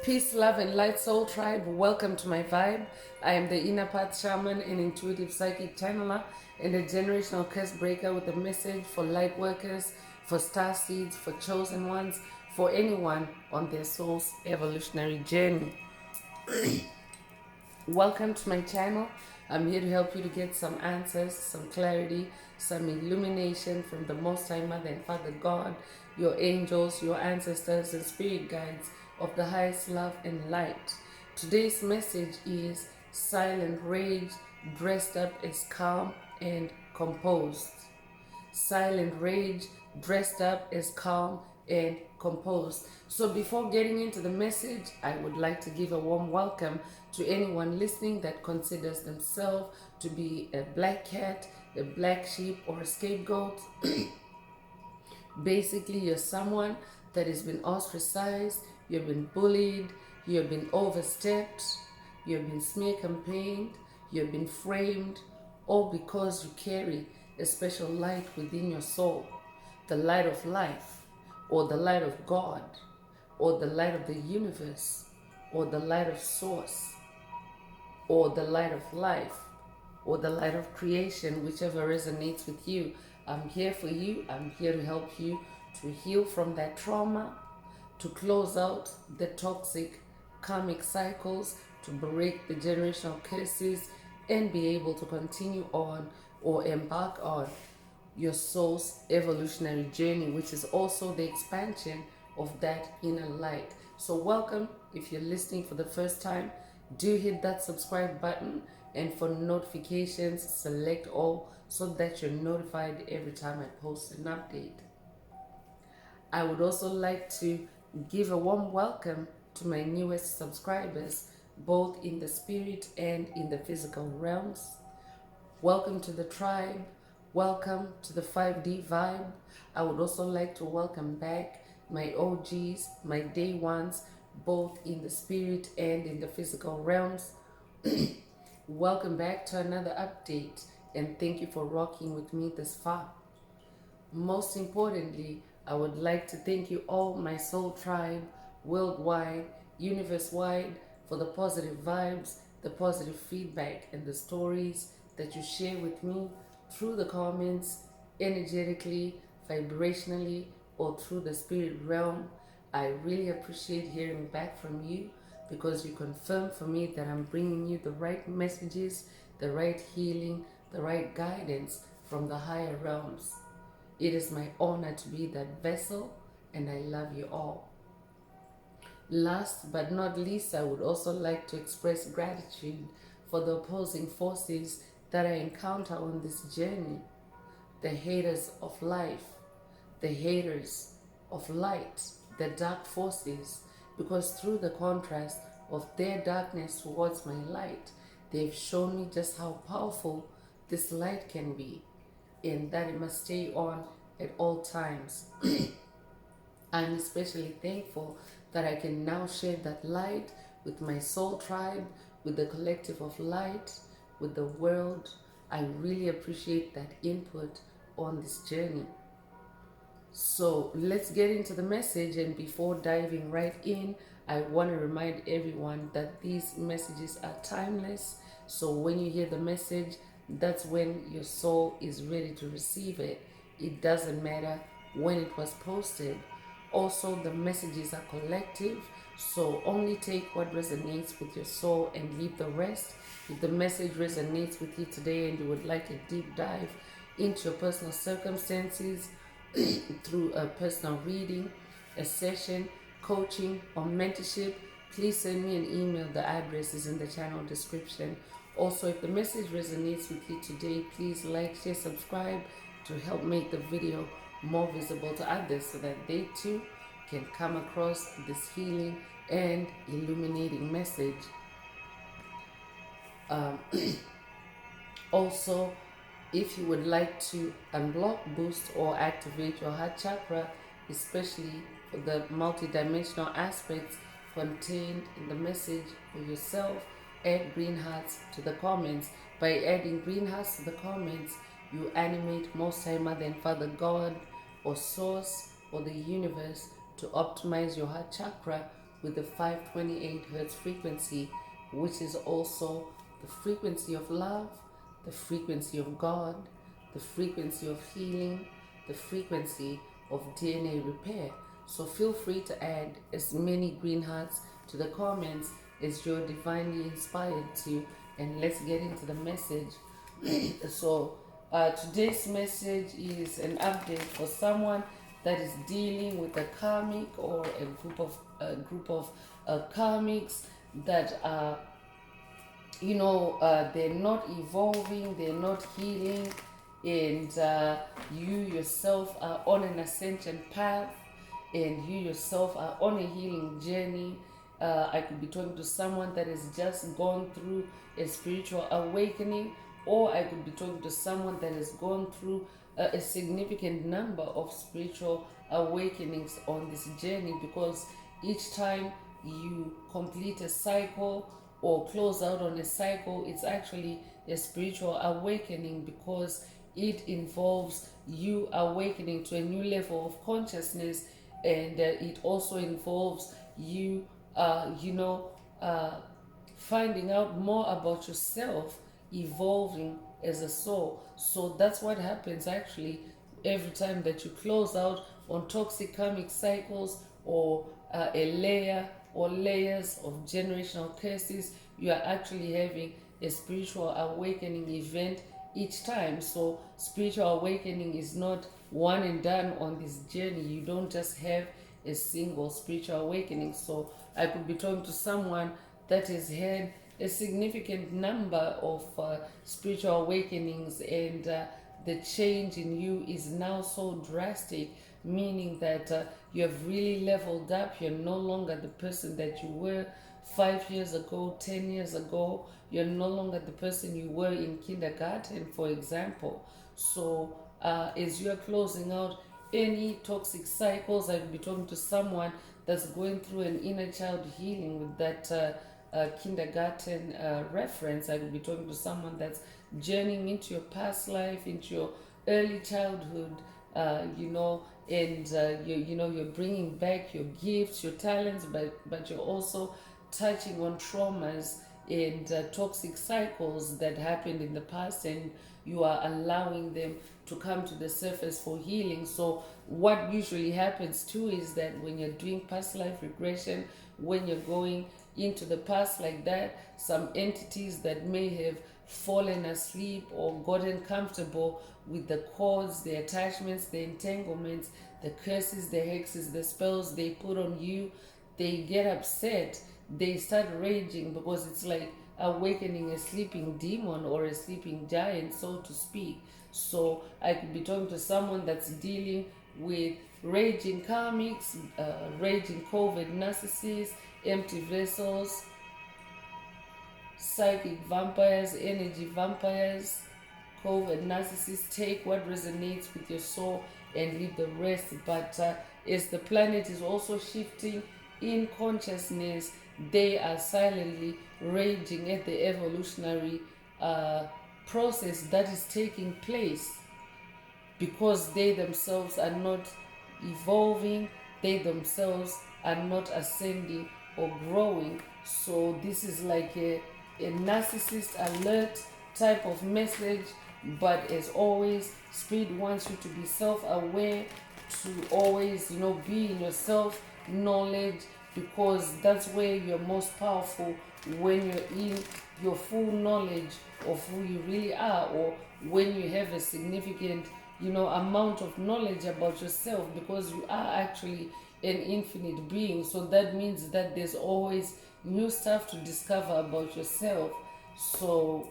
Peace, love, and light soul tribe. Welcome to my vibe. I am the inner path shaman, an intuitive psychic channeler, and a generational curse breaker with a message for light workers, for star seeds, for chosen ones, for anyone on their soul's evolutionary journey. Welcome to my channel. I'm here to help you to get some answers, some clarity, some illumination from the Most High Mother and Father God, your angels, your ancestors, and spirit guides of the highest love and light. Today's message is silent rage dressed up as calm and composed. Silent rage dressed up as calm and composed. So before getting into the message, I would like to give a warm welcome to anyone listening that considers themselves to be a black cat, a black sheep, or a scapegoat. Basically, you're someone that has been ostracized, you've been bullied, you've been overstepped, you've been smear campaigned, you've been framed, all because you carry a special light within your soul, the light of life, or the light of God, or the light of the universe, or the light of source, or the light of life, or the light of creation, whichever resonates with you. I'm here for you. I'm here to help you to heal from that trauma, to close out the toxic karmic cycles, to break the generational curses, and be able to continue on or embark on your soul's evolutionary journey, which is also the expansion of that inner light. So welcome. If you're listening for the first time, do hit that subscribe button, and for notifications, select all so that you're notified every time I post an update. I would also like to give a warm welcome to my newest subscribers, both in the spirit and in the physical realms. Welcome to the tribe. Welcome to the 5D vibe. I would also like to welcome back my OGs, my day ones, both in the spirit and in the physical realms. Welcome back to another update, and thank you for rocking with me this far. Most importantly, I would like to thank you all, my soul tribe, worldwide, universe-wide, for the positive vibes, the positive feedback, and the stories that you share with me through the comments, energetically, vibrationally, or through the spirit realm. I really appreciate hearing back from you, because you confirm for me that I'm bringing you the right messages, the right healing, the right guidance from the higher realms. It is my honor to be that vessel, and I love you all. Last but not least, I would also like to express gratitude for the opposing forces that I encounter on this journey. The haters of life, the haters of light, the dark forces, because through the contrast of their darkness towards my light, they've shown me just how powerful this light can be, and that it must stay on at all times. I'm especially thankful that I can now share that light with my soul tribe, with the collective of light, with the world. I really appreciate that input on this journey. So let's get into the message, and before diving right in, I want to remind everyone that these messages are timeless. So when you hear the message, that's when your soul is ready to receive it. It doesn't matter when it was posted. Also, the messages are collective, so only take what resonates with your soul and leave the rest. If the message resonates with you today and you would like a deep dive into your personal circumstances through a personal reading, a session, coaching, or mentorship, please send me an email. The address is in the channel description. Also, if the message resonates with you today, please like, share, subscribe to help make the video more visible to others so that they too can come across this healing and illuminating message. Also, if you would like to unblock, boost, or activate your heart chakra, especially for the multidimensional aspects contained in the message for yourself, add green hearts to the comments. By adding green hearts to the comments, you animate Most High Mother and Father God, or Source, or the universe to optimize your heart chakra with the 528 hertz frequency, which is also the frequency of love, the frequency of God, the frequency of healing, the frequency of DNA repair. So feel free to add as many green hearts to the comments as you're divinely inspired to, and let's get into the message. So today's message is an update for someone that is dealing with a karmic or a group of karmics that are, they're not evolving, they're not healing, and you yourself are on an ascension path, and you yourself are on a healing journey. I could be talking to someone that has just gone through a spiritual awakening, or I could be talking to someone that has gone through a significant number of spiritual awakenings on this journey, because each time you complete a cycle or close out on a cycle, it's actually a spiritual awakening, because it involves you awakening to a new level of consciousness, and it also involves you finding out more about yourself, evolving as a soul. So that's what happens actually every time that you close out on toxic karmic cycles, or a layer or layers of generational curses. You are actually having a spiritual awakening event each time. So spiritual awakening is not one and done on this journey. You don't just have a single spiritual awakening. So I could be talking to someone that has had a significant number of spiritual awakenings, and the change in you is now so drastic, meaning that you have really leveled up. You're no longer the person that you were 5 years ago, 10 years ago. You're no longer the person you were in kindergarten, for example. So as you're closing out any toxic cycles, I will be talking to someone that's going through an inner child healing with that kindergarten reference. I will be talking to someone that's journeying into your past life, into your early childhood, and you're bringing back your gifts, your talents, but you're also touching on traumas and toxic cycles that happened in the past, and you are allowing them to come to the surface for healing. So what usually happens too is that when you're doing past life regression, when you're going into the past like that, some entities that may have fallen asleep or gotten comfortable with the cords, the attachments, the entanglements, the curses, the hexes, the spells they put on you, they get upset. They start raging, because it's like awakening a sleeping demon or a sleeping giant, so to speak. So I could be talking to someone that's dealing with raging karmics, raging COVID narcissists, empty vessels, psychic vampires, energy vampires, COVID narcissists. Take what resonates with your soul and leave the rest. But as the planet is also shifting in consciousness, they are silently raging at the evolutionary process that is taking place, because they themselves are not evolving, they themselves are not ascending or growing. So this is like a narcissist alert type of message. But as always, Spirit wants you to be self-aware, to always be in your self-knowledge, because that's where you're most powerful, when you're in your full knowledge of who you really are, or when you have a significant amount of knowledge about yourself, because you are actually an infinite being. So that means that there's always new stuff to discover about yourself. So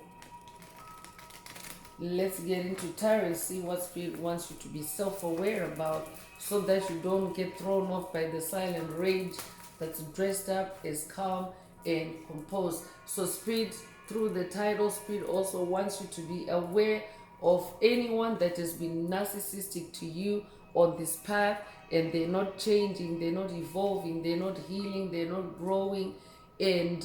let's get into tarot and see what Spirit wants you to be self-aware about, so that you don't get thrown off by the silent rage that's dressed up as calm and composed. So Spirit, through the title, Spirit also wants you to be aware of anyone that has been narcissistic to you on this path, and they're not changing, they're not evolving, they're not healing, they're not growing. And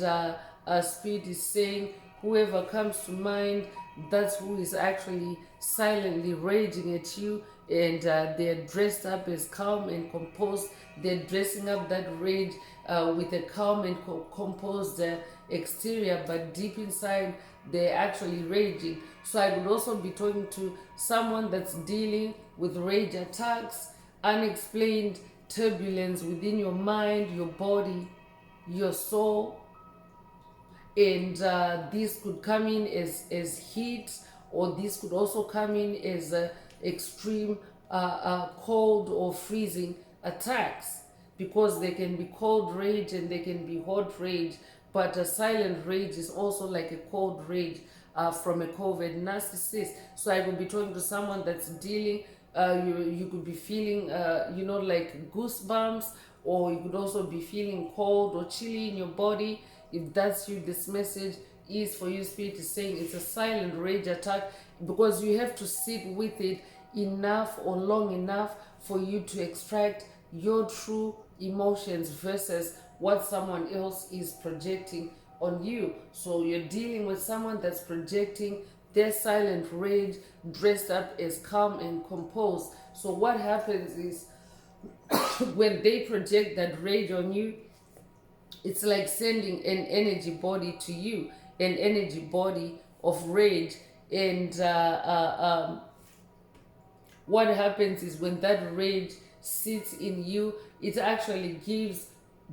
Spirit is saying, whoever comes to mind, that's who is actually silently raging at you, and they're dressed up as calm and composed. They're dressing up that rage with a calm and composed exterior, but deep inside they're actually raging. So I would also be talking to someone that's dealing with rage attacks, unexplained turbulence within your mind, your body, your soul. And this could come in as heat, or this could also come in as extreme cold or freezing attacks, because they can be cold rage and they can be hot rage. But a silent rage is also like a cold rage from a COVID narcissist. So I could be talking to someone that's dealing, you could be feeling, like goosebumps, or you could also be feeling cold or chilly in your body. If that's you, this message is for you. Spirit is saying it's a silent rage attack, because you have to sit with it enough or long enough for you to extract your true emotions versus what someone else is projecting on you. So you're dealing with someone that's projecting their silent rage dressed up as calm and composed. So what happens is when they project that rage on you, it's like sending an energy body to you, an energy body of rage. And what happens is when that rage sits in you, it actually gives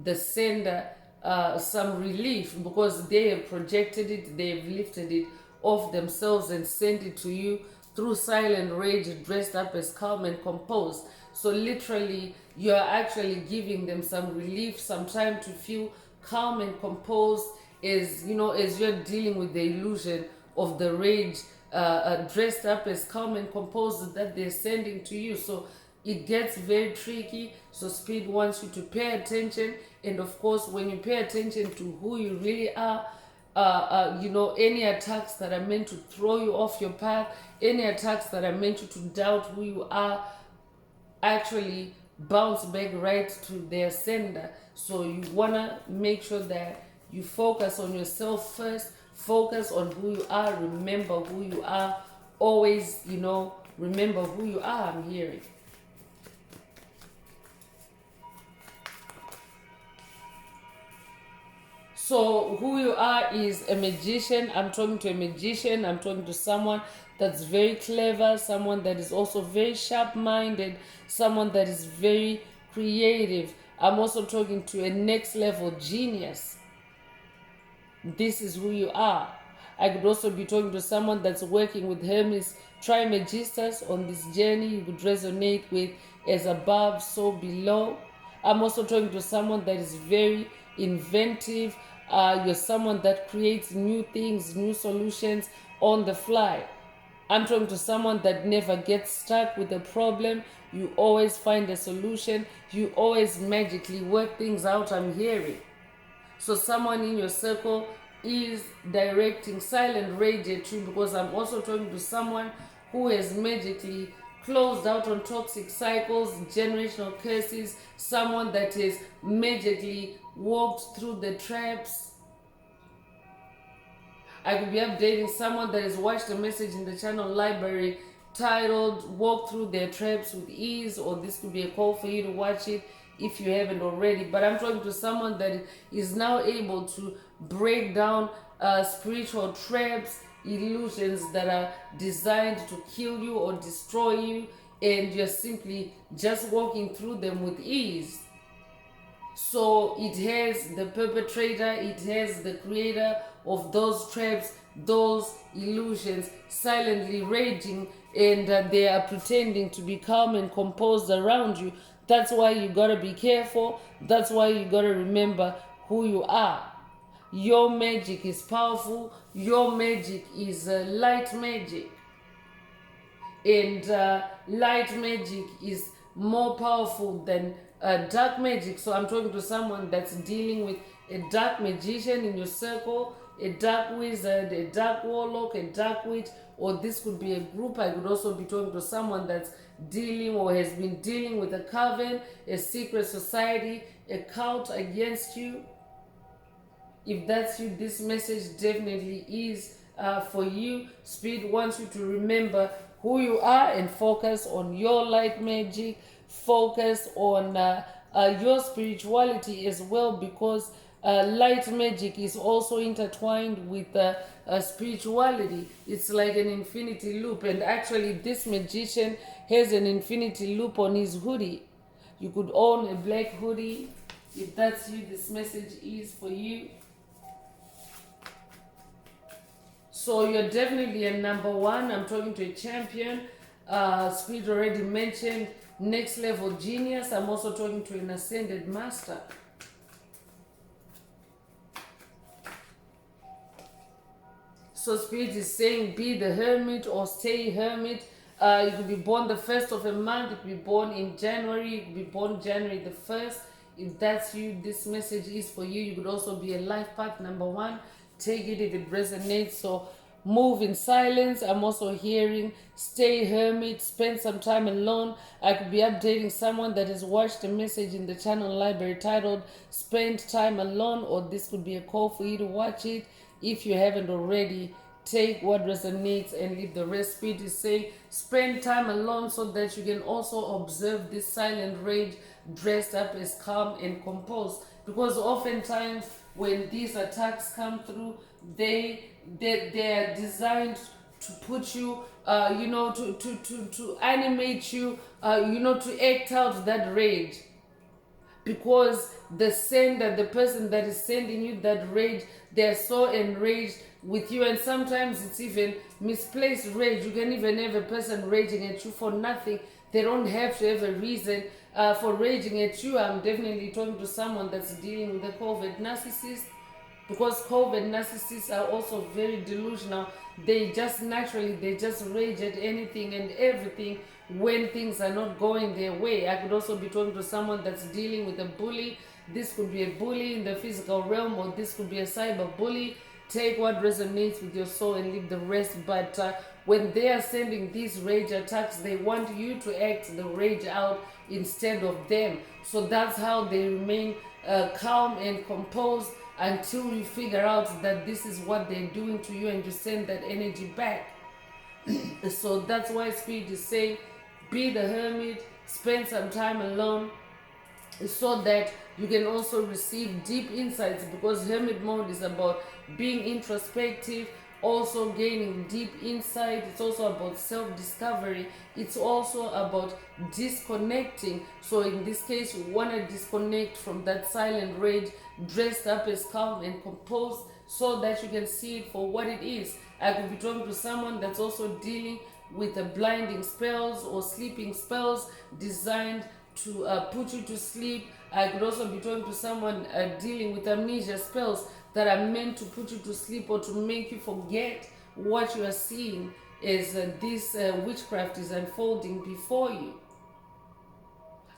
the sender some relief, because they have projected it, they have lifted it off themselves and sent it to you through silent rage dressed up as calm and composed. So literally you are actually giving them some relief, some time to feel calm and composed, as as you're dealing with the illusion of the rage dressed up as calm and composed that they're sending to you. So it gets very tricky. So Spirit wants you to pay attention. And of course, when you pay attention to who you really are, any attacks that are meant to throw you off your path, any attacks that are meant to doubt who you are, actually bounce back right to their sender. So you want to make sure that you focus on yourself first, focus on who you are, remember who you are, always, remember who you are. I'm hearing. So who you are is a magician. I'm talking to a magician. I'm talking to someone that's very clever, someone that is also very sharp-minded, someone that is very creative. I'm also talking to a next level genius. This is who you are. I could also be talking to someone that's working with Hermes Trismegistus on this journey. You could resonate with as above, so below. I'm also talking to someone that is very inventive. You're someone that creates new things, new solutions on the fly. I'm talking to someone that never gets stuck with a problem. You always find a solution. You always magically work things out, I'm hearing. So someone in your circle is directing silent rage at you, because I'm also talking to someone who has magically closed out on toxic cycles, generational curses, someone that has magically walked through the traps. I could be updating someone that has watched a message in the channel library titled Walk Through Their Traps with Ease, or this could be a call for you to watch it if you haven't already. But I'm talking to someone that is now able to break down spiritual traps, illusions that are designed to kill you or destroy you, and you're simply just walking through them with ease. So it has the perpetrator, it has the creator of those traps, those illusions silently raging, and they are pretending to be calm and composed around you. That's why you gotta be careful. That's why you gotta remember who you are. Your magic is powerful. Your magic is light magic. And light magic is more powerful than dark magic. So I'm talking to someone that's dealing with a dark magician in your circle, a dark wizard, a dark warlock, a dark witch, or this could be a group. I could also be talking to someone that's dealing or has been dealing with a coven, a secret society, a cult against you. If that's you, this message definitely is for you. Spirit wants you to remember who you are and focus on your light magic. Focus on your spirituality as well, because light magic is also intertwined with spirituality. It's like an infinity loop, and actually this magician has an infinity loop on his hoodie. You could own a black hoodie. If that's you, this message is for you. So you're definitely a number one. I'm talking to a champion. Spirit already mentioned next level genius. I'm also talking to an ascended master. So Spirit is saying be the hermit or stay hermit. You could be born the 1st of a month. You could be born in January. You could be born January the 1st. If that's you, this message is for you. You could also be a life path number one. Take it if it resonates. So move in silence. I'm also hearing stay hermit, spend some time alone. I could be updating someone that has watched a message in the channel library titled spend time alone, or this could be a call for you to watch it. If you haven't already, take what resonates and leave the rest. Spirit is saying spend time alone so that you can also observe this silent rage dressed up as calm and composed. Because oftentimes when these attacks come through, they are designed to put you, to animate you, to act out that rage. Because the sender, the person that is sending you that rage, they're so enraged with you. And sometimes it's even misplaced rage. You can even have a person raging at you for nothing. They don't have to have a reason for raging at you. I'm definitely talking to someone that's dealing with a COVID narcissist, because COVID narcissists are also very delusional. They just rage at anything and everything when things are not going their way. I could also be talking to someone that's dealing with a bully. This could be a bully in the physical realm, or this could be a cyber bully. Take what resonates with your soul and leave the rest. But when they are sending these rage attacks, they want you to act the rage out instead of them. So that's how they remain calm and composed until you figure out that this is what they're doing to you, and you send that energy back. So that's why Spirit is saying be the hermit, spend some time alone, so that you can also receive deep insights, because hermit mode is about being introspective, also gaining deep insight. It's also about self-discovery. It's also about disconnecting. So in this case, you want to disconnect from that silent rage dressed up as calm and composed, so that you can see it for what it is. I could be talking to someone that's also dealing with the blinding spells or sleeping spells designed to put you to sleep. I could also be talking to someone dealing with amnesia spells that are meant to put you to sleep or to make you forget what you are seeing as this witchcraft is unfolding before you.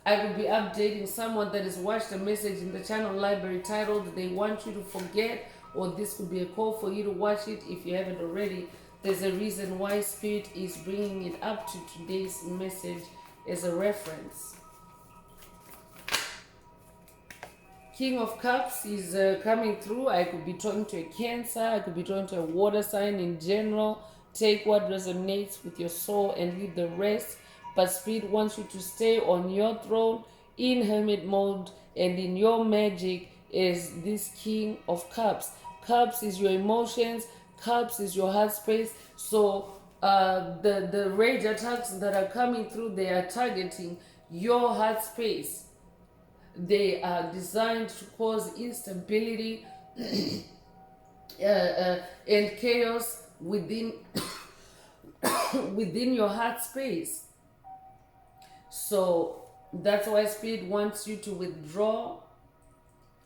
I could be updating someone that has watched a message in the channel library titled they want you to forget, or this could be a call for you to watch it if you haven't already. There's a reason why Spirit is bringing it up to today's message as a reference. King of Cups is coming through. I could be talking to a Cancer. I could be talking to a water sign in general. Take what resonates with your soul and leave the rest. But Spirit wants you to stay on your throne in hermit mode, and in your magic is this King of Cups. Cups is your emotions. Cups is your heart space. So the rage attacks that are coming through, they are targeting your heart space. They are designed to cause instability and chaos within within your heart space. So that's why Spirit wants you to withdraw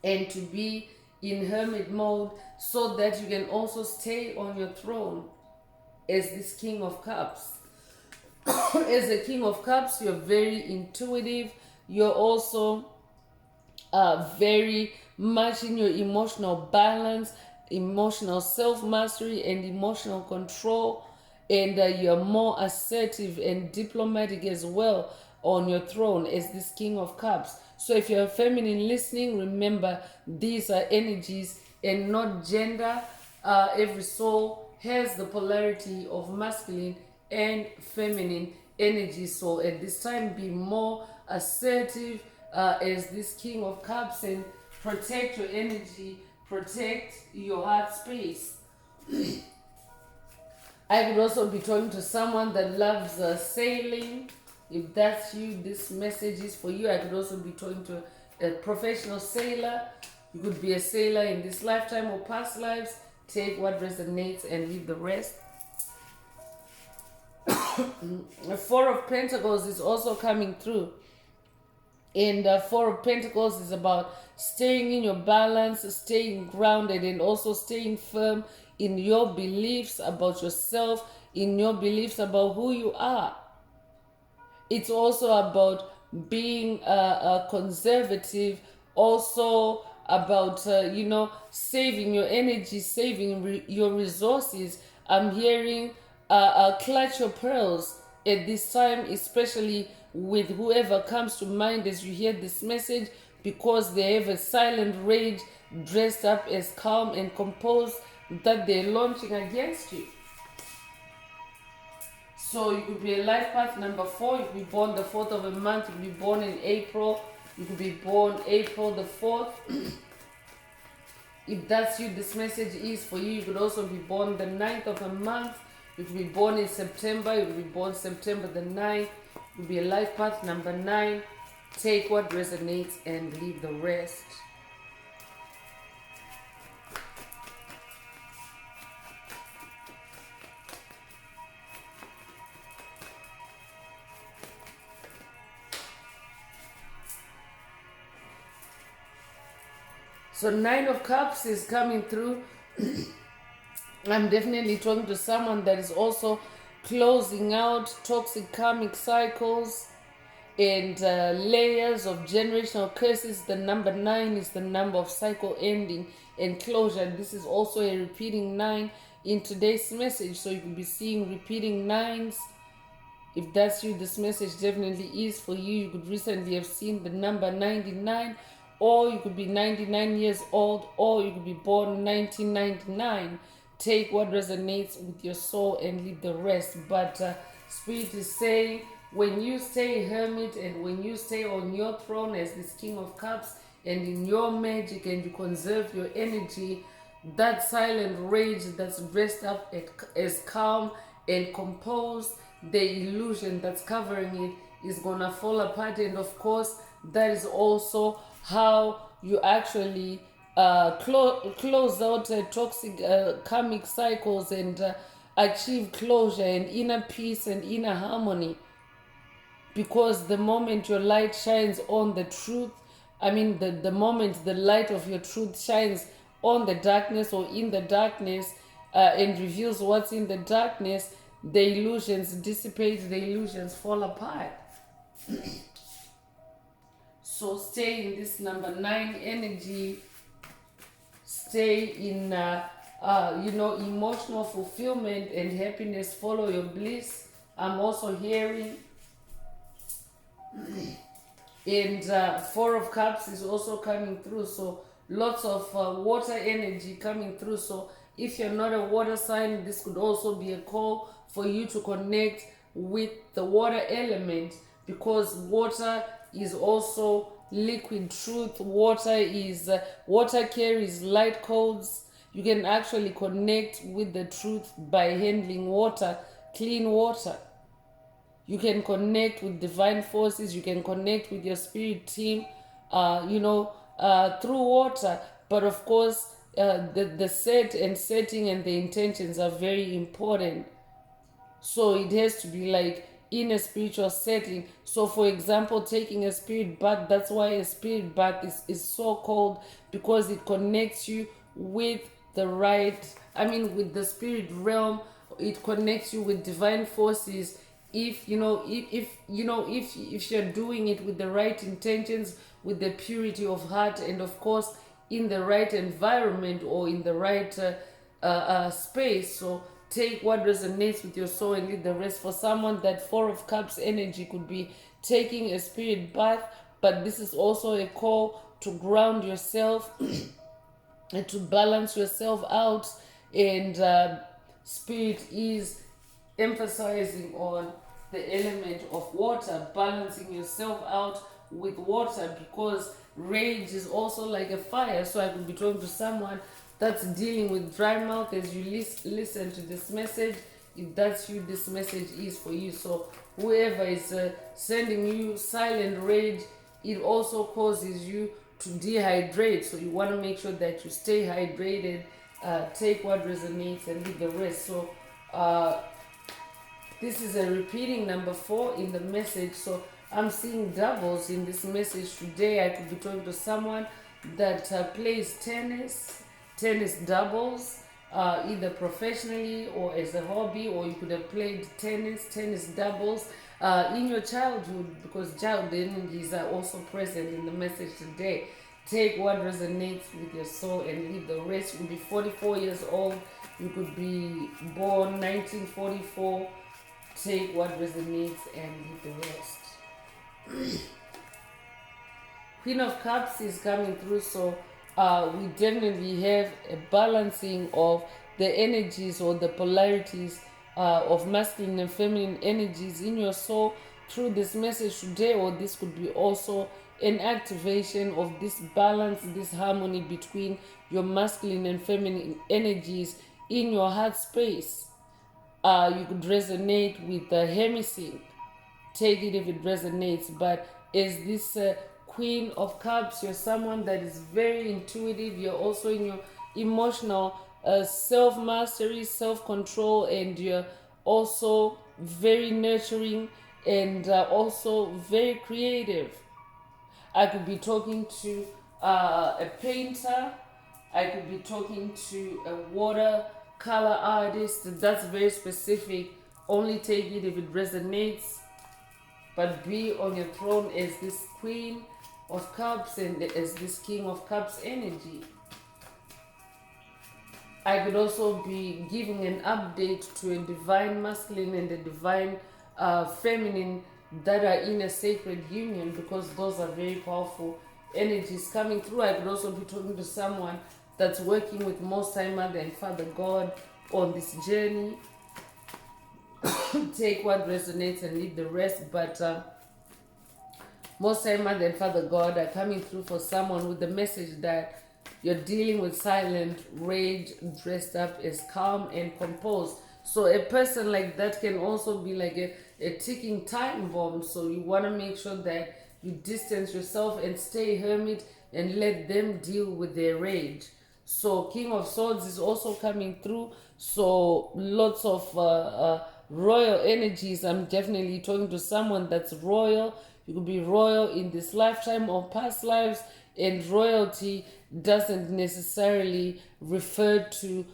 and to be in hermit mode, so that you can also stay on your throne as this King of Cups. As a King of Cups, you're very intuitive. You're also very much in your emotional balance, emotional self-mastery, and emotional control. And you're more assertive and diplomatic as well on your throne as this King of Cups. So if you're feminine listening, remember these are energies and not gender. Every soul has the polarity of masculine and feminine energy. So at this time, be more assertive, as this King of Cups and protect your energy, protect your heart space. I could also be talking to someone that loves sailing. If that's you, this message is for you. I could also be talking to a professional sailor. You could be a sailor in this lifetime or past lives. Take what resonates and leave the rest. The Four of Pentacles is also coming through. And the Four of Pentacles is about staying in your balance, staying grounded, and also staying firm in your beliefs about yourself, in your beliefs about who you are. It's also about being conservative, also about, saving your energy, saving your resources. I'm hearing clutch your pearls at this time, especially with whoever comes to mind as you hear this message, because they have a silent rage dressed up as calm and composed that they're launching against you. So you could be a life path number 4. You could be born the 4th of a month. You could be born in April. You could be born April the 4th. If that's you, this message is for you. You could also be born the 9th of a month. You could be born in September. You could be born September the 9th. You could be a life path number 9. Take what resonates and leave the rest. So 9 of Cups is coming through. I'm definitely talking to someone that is also closing out toxic karmic cycles and layers of generational curses. The number 9 is the number of cycle ending and closure. This is also a repeating 9 in today's message. So you could be seeing repeating 9s. If that's you, this message definitely is for you. You could recently have seen the number 99, or you could be 99 years old, or you could be born 1999. Take what resonates with your soul and leave the rest. But Spirit is saying, when you stay hermit and when you stay on your throne as this King of Cups and in your magic and you conserve your energy, that silent rage that's dressed up as calm and composed, the illusion that's covering it is gonna fall apart. And of course, that is also how you actually close out toxic karmic cycles and achieve closure and inner peace and inner harmony. Because the moment your light shines on the truth, the moment the light of your truth shines on the darkness or in the darkness and reveals what's in the darkness, the illusions dissipate, the illusions fall apart. So stay in this number 9 energy. Stay in, emotional fulfillment and happiness. Follow your bliss. I'm also hearing. And 4 of Cups is also coming through. So lots of water energy coming through. So if you're not a water sign, this could also be a call for you to connect with the water element, because water is also liquid truth. Water carries light codes. You can actually connect with the truth by handling water, clean water. You can connect with divine forces. You can connect with your spirit team, through water. But of course, the setting and the intentions are very important. So it has to be like in a spiritual setting. So for example, taking a spirit bath, that's why a spirit bath is so called, because it connects you with with the spirit realm. It connects you with divine forces. If you're doing it with the right intentions, with the purity of heart, and of course in the right environment or in the right space. So take what resonates with your soul and leave the rest. For someone, that 4 of Cups energy could be taking a spirit bath, but this is also a call to ground yourself and to balance yourself out. And Spirit is emphasizing on the element of water, balancing yourself out with water, because rage is also like a fire. So I could be talking to someone that's dealing with dry mouth as you listen to this message. If that's you, this message is for you. So whoever is sending you silent rage, it also causes you to dehydrate. So you want to make sure that you stay hydrated. Take what resonates and leave the rest. So this is a repeating number 4 in the message. So I'm seeing doubles in this message today. I could be talking to someone that plays tennis doubles, either professionally or as a hobby, or you could have played tennis doubles in your childhood, because child energies are also present in the message today. Take what resonates with your soul and leave the rest. You could be 44 years old. You could be born 1944. Take what resonates and leave the rest. Queen of Cups is coming through, so we definitely have a balancing of the energies or the polarities of masculine and feminine energies in your soul through this message today, or this could be also an activation of this balance, this harmony between your masculine and feminine energies in your heart space. You could resonate with the hemisync. Take it if it resonates. But as this Queen of Cups, you're someone that is very intuitive. You're also in your emotional self-mastery, self-control, and you're also very nurturing and also very creative. I could be talking to a painter. I could be talking to a watercolor artist. That's very specific. Only take it if it resonates. But be on your throne as this Queen of Cups and as this King of Cups energy. I could also be giving an update to a divine masculine and a divine feminine that are in a sacred union, because those are very powerful energies coming through. I could also be talking to someone that's working with Most High Mother and Father God on this journey. Take what resonates and leave the rest. But Most High Mother and Father God are coming through for someone with the message that you're dealing with silent rage dressed up as calm and composed. So a person like that can also be like a ticking time bomb. So you want to make sure that you distance yourself and stay hermit and let them deal with their rage. So King of Swords is also coming through. So lots of royal energies. I'm definitely talking to someone that's royal. You could be royal in this lifetime or past lives. And royalty doesn't necessarily refer to,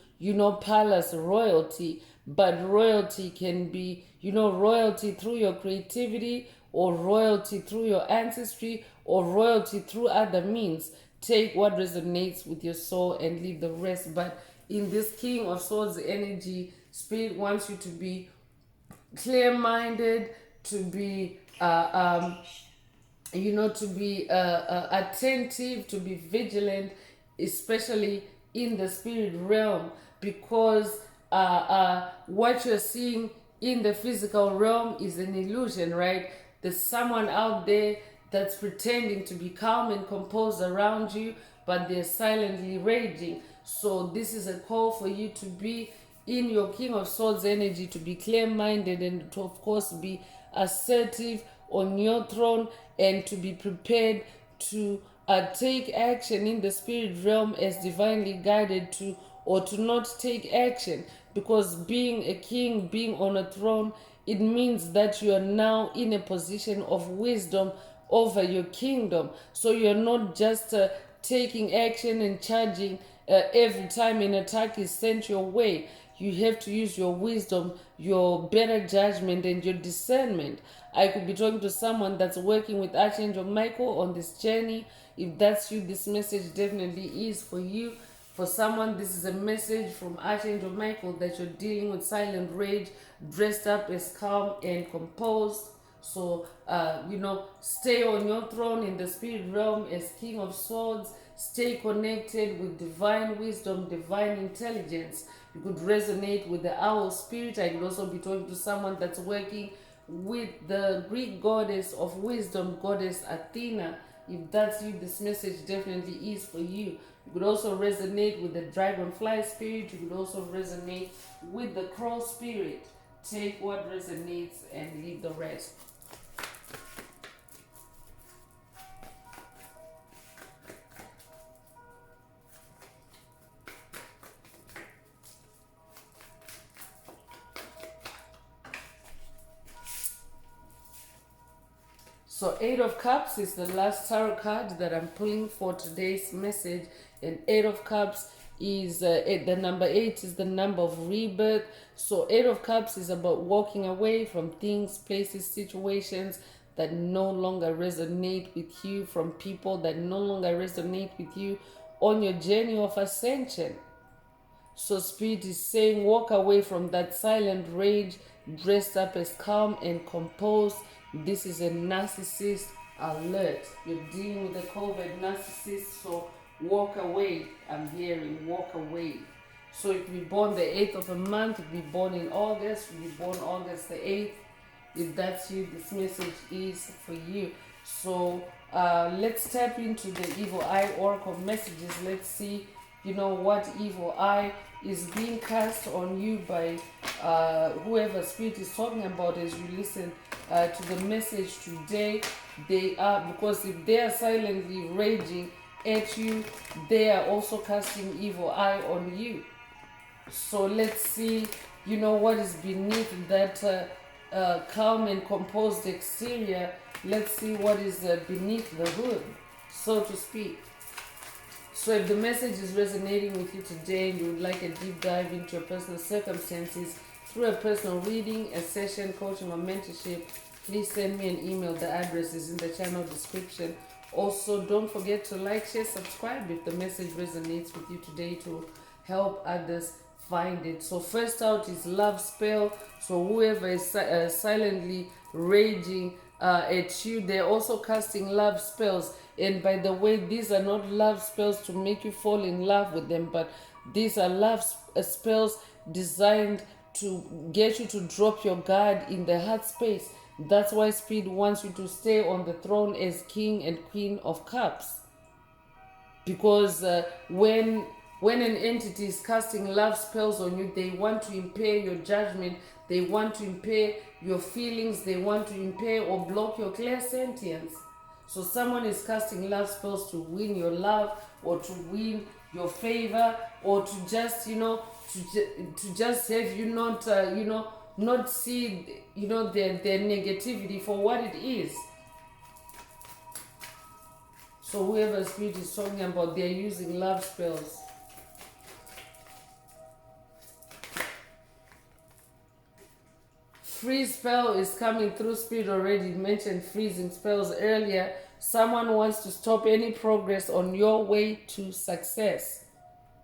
palace royalty. But royalty can be, royalty through your creativity, or royalty through your ancestry, or royalty through other means. Take what resonates with your soul and leave the rest. But in this King of Swords energy, Spirit wants you to be clear-minded, to be to be attentive, to be vigilant, especially in the spirit realm, because what you're seeing in the physical realm is an illusion, right? There's someone out there that's pretending to be calm and composed around you, but they're silently raging. So this is a call for you to be in your King of Swords energy, to be clear-minded and to, of course, be assertive on your throne, and to be prepared to take action in the spirit realm as divinely guided to, or to not take action. Because being a king, being on a throne, it means that you are now in a position of wisdom over your kingdom. So you're not just taking action and charging every time an attack is sent your way. You have to use your wisdom, your better judgment, and your discernment. I could be talking to someone that's working with Archangel Michael on this journey. If that's you, this message definitely is for you. For someone, this is a message from Archangel Michael that you're dealing with silent rage, dressed up as calm and composed. So, stay on your throne in the spirit realm as King of Swords. Stay connected with divine wisdom, divine intelligence. You could resonate with the owl spirit. I could also be talking to someone that's working with the Greek goddess of wisdom, goddess Athena. If that's you, this message definitely is for you. You could also resonate with the dragonfly spirit. You could also resonate with the crow spirit. Take what resonates and leave the rest. So 8 of Cups is the last tarot card that I'm pulling for today's message. And 8 of Cups is, the number 8 is the number of rebirth. So 8 of Cups is about walking away from things, places, situations that no longer resonate with you, from people that no longer resonate with you on your journey of ascension. So Spirit is saying, walk away from that silent rage, dressed up as calm and composed. This is a narcissist alert. You're dealing with a covert narcissist, so walk away. I'm hearing walk away. So if you're born the 8th of a month, if you're born in August, if you're born August the 8th, if that's you, this message is for you. So let's tap into the Evil Eye Oracle messages. Let's see, what evil eye is being cast on you by whoever Spirit is talking about as you listen to the message today. They are, because if they are silently raging at you, they are also casting evil eye on you. So let's see, what is beneath that calm and composed exterior. Let's see what is beneath the hood, so to speak. So if the message is resonating with you today and you would like a deep dive into your personal circumstances through a personal reading, a session, coaching, or mentorship, please send me an email. The address is in the channel description. Also, don't forget to like, share, subscribe if the message resonates with you today to help others find it. So first out is love spell. So whoever is silently raging at you, they're also casting love spells. And by the way, these are not love spells to make you fall in love with them, but these are love spells designed to get you to drop your guard in the heart space. That's why Spirit wants you to stay on the throne as King and Queen of Cups. Because when an entity is casting love spells on you, they want to impair your judgment, they want to impair your feelings, they want to impair or block your clairsentience. So someone is casting love spells to win your love, or to win your favor, or to just, to just have you not, not see, their negativity for what it is. So whoever Spirit is talking about, they're using love spells. Freeze spell is coming through. Spirit already mentioned freezing spells earlier. Someone wants to stop any progress on your way to success.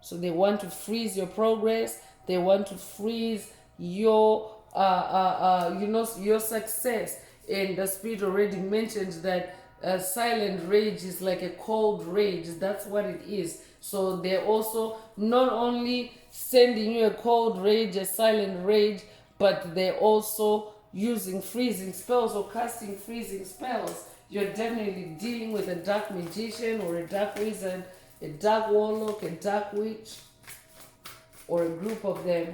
So they want to freeze your progress. They want to freeze your, your success. And the Spirit already mentioned that silent rage is like a cold rage. That's what it is. So they're also not only sending you a cold rage, a silent rage, but they're also using freezing spells or casting freezing spells. You're definitely dealing with a dark magician or a dark wizard, a dark warlock, a dark witch, or a group of them.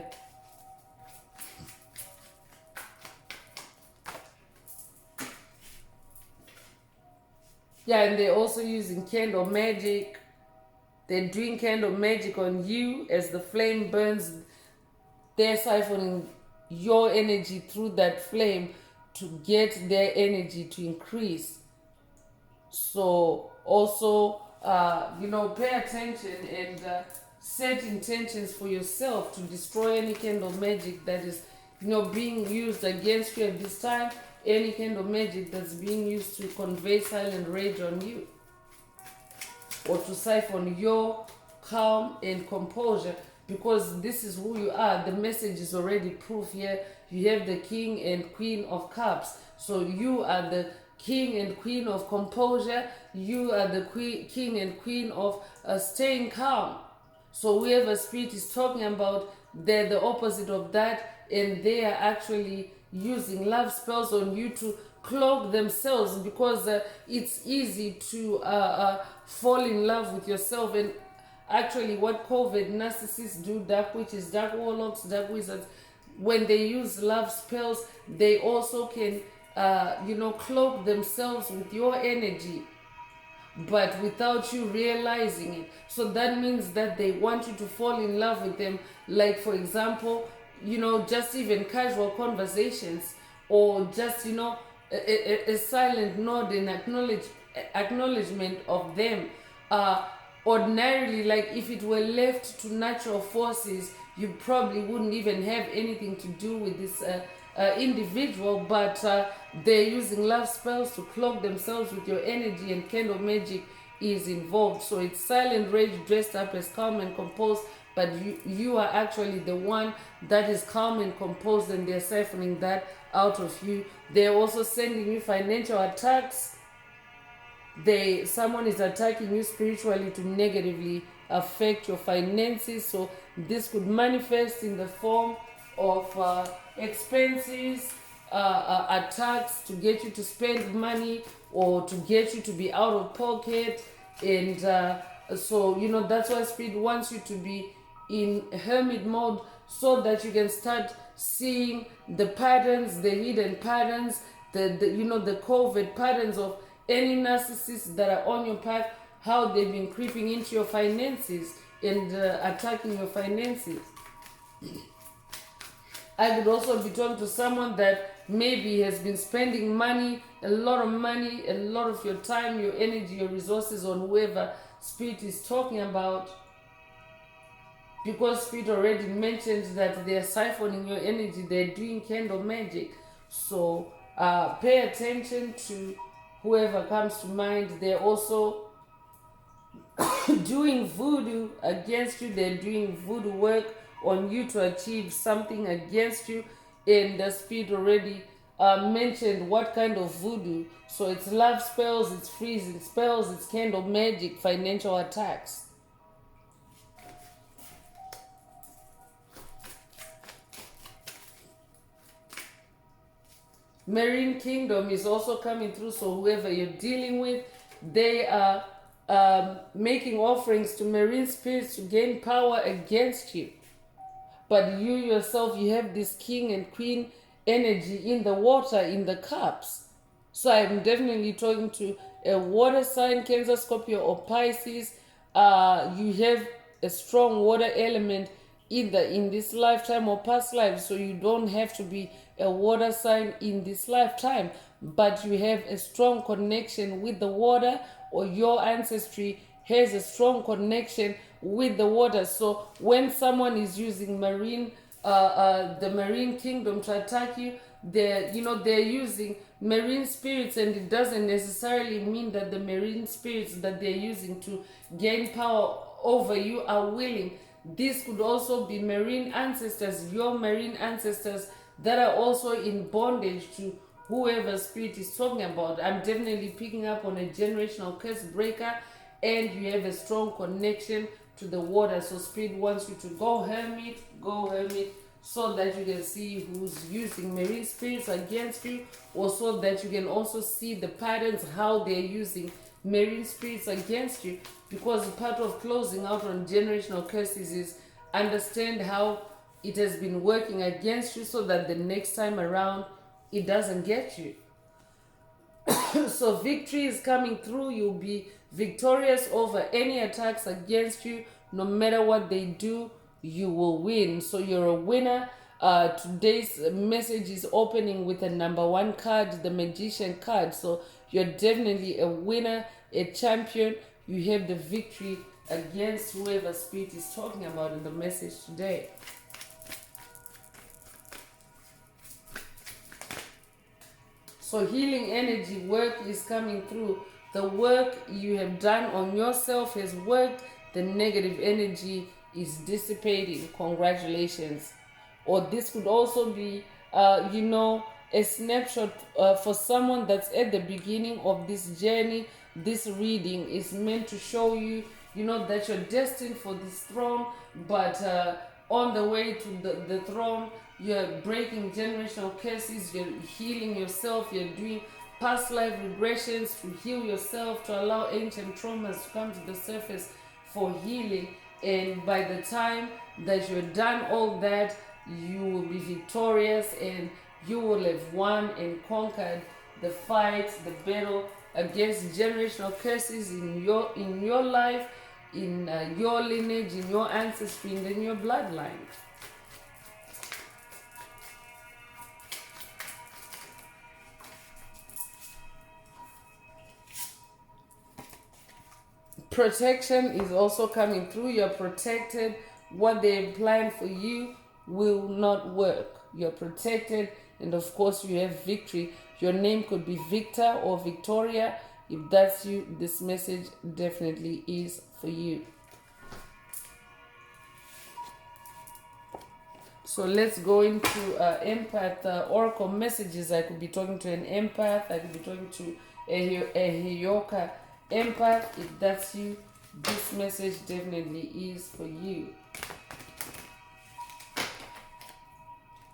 Yeah, and they're also using candle magic. They're doing candle magic on you as the flame burns. They're siphoning your energy through that flame to get their energy to increase. So also, pay attention and set intentions for yourself to destroy any kind of magic that is, being used against you at this time. Any kind of magic that's being used to convey silent rage on you, or to siphon your calm and composure, because this is who you are. The message is already proof here. You have the King and Queen of Cups. So you are the King and Queen of composure. You are the King and Queen of staying calm. So whoever Spirit is talking about, they're the opposite of that, and they are actually, using love spells on you to cloak themselves, because it's easy to fall in love with yourself. And actually what COVID narcissists do, dark witches, dark warlocks, dark wizards, when they use love spells, they also can cloak themselves with your energy, but without you realizing it. So that means that they want you to fall in love with them. Like, for example, just even casual conversations, or just a silent nod and acknowledgement of them. Ordinarily, like if it were left to natural forces, you probably wouldn't even have anything to do with this individual, but they're using love spells to cloak themselves with your energy, and candle magic is involved. So it's silent rage dressed up as calm and composed, but you are actually the one that is calm and composed, and they're siphoning that out of you. They're also sending you financial attacks. Someone is attacking you spiritually to negatively affect your finances. So this could manifest in the form of expenses, attacks to get you to spend money, or to get you to be out of pocket. And so that's why Spirit wants you to be in hermit mode, so that you can start seeing the patterns, the hidden patterns, the covert patterns of any narcissists that are on your path, how they've been creeping into your finances and attacking your finances. I could also be talking to someone that maybe has been spending money, a lot of your time, your energy, your resources on whoever Spirit is talking about, because Spirit already mentioned that they are siphoning your energy, they're doing candle magic. So pay attention to whoever comes to mind. They're also doing voodoo against you. They're doing voodoo work on you to achieve something against you. And the Spirit already mentioned what kind of voodoo. So it's love spells, it's freezing spells, it's candle magic, financial attacks. Marine Kingdom is also coming through. So whoever you're dealing with, they are making offerings to marine spirits to gain power against you. But you yourself, you have this king and queen energy in the water, in the cups. So I'm definitely talking to a water sign, Cancer, Scorpio, or Pisces. You have a strong water element either in this lifetime or past lives. So you don't have to be a water sign in this lifetime, but you have a strong connection with the water, or your ancestry has a strong connection with the water. So when someone is using the marine kingdom to attack you, they're using marine spirits, and it doesn't necessarily mean that the marine spirits that they're using to gain power over you are willing. This could also be marine ancestors, your marine ancestors, that are also in bondage to whoever Spirit is talking about. I'm definitely picking up on a generational curse breaker, and you have a strong connection to the water. So Spirit wants you to go hermit, so that you can see who's using marine spirits against you, or so that you can also see the patterns, how they're using marine spirits against you. Because part of closing out on generational curses is understand how it has been working against you, so that the next time around it doesn't get you. So victory is coming through. You'll be victorious over any attacks against you. No matter what they do, you will win. So you're a winner. Today's message is opening with a number 1 card, the Magician card. So you're definitely a winner, a champion. You have the victory against whoever Spirit is talking about in the message today. So healing energy work is coming through. The work you have done on yourself has worked. The negative energy is dissipating. Congratulations. Or this could also be, a snapshot for someone that's at the beginning of this journey. This reading is meant to show you, that you're destined for this throne, but on the way to the throne, you're breaking generational curses, you're healing yourself, you're doing past life regressions to heal yourself, to allow ancient traumas to come to the surface for healing. And by the time that you're done all that, you will be victorious, and you will have won and conquered the fight, the battle against generational curses in your life, in your lineage, in your ancestry, and in your bloodline. Protection is also coming through. You're protected. What they planned for you will not work. You're protected, and of course you have victory. Your name could be Victor or Victoria. If that's you, this message definitely is for you. So let's go into empath oracle messages. I could be talking to an empath. I could be talking to a Heyoka empath. If that's you, this message definitely is for you.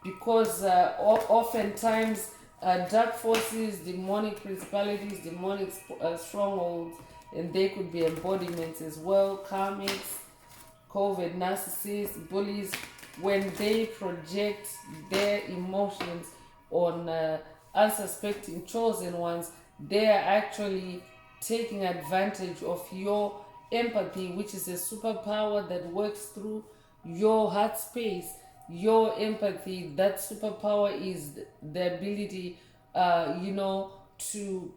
Because oftentimes dark forces, demonic principalities, demonic strongholds, and they could be embodiments as well, karmics, covert narcissists, bullies, when they project their emotions on unsuspecting chosen ones, they are actually taking advantage of your empathy, which is a superpower that works through your heart space. Your empathy, that superpower is the ability, to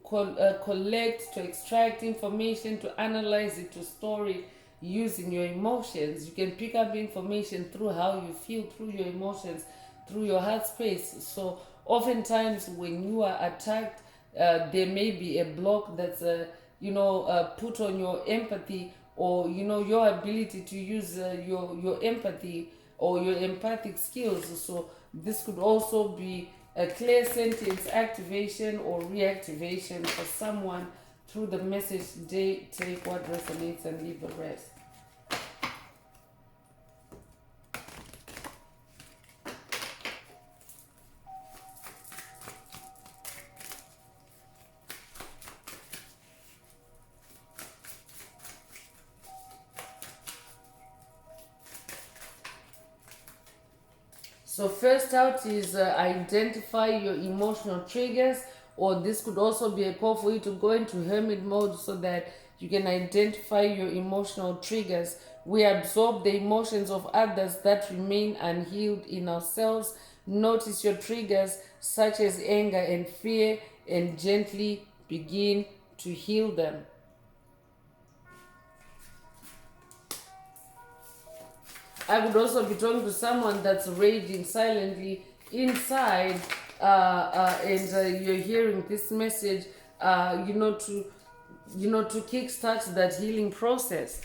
collect, to extract information, to analyze it, to store it using your emotions. You can pick up information through how you feel, through your emotions, through your heart space. So oftentimes when you are attacked, there may be a block that's put on your empathy, or your ability to use your empathy or your empathic skills. So this could also be a clear sentence activation or reactivation for someone through the message today. Take what resonates and leave the rest. So first out is identify your emotional triggers, or this could also be a call for you to go into hermit mode so that you can identify your emotional triggers. We absorb the emotions of others that remain unhealed in ourselves. Notice your triggers such as anger and fear and gently begin to heal them. I would also be talking to someone that's raging silently inside, and you're hearing this message, to kickstart that healing process.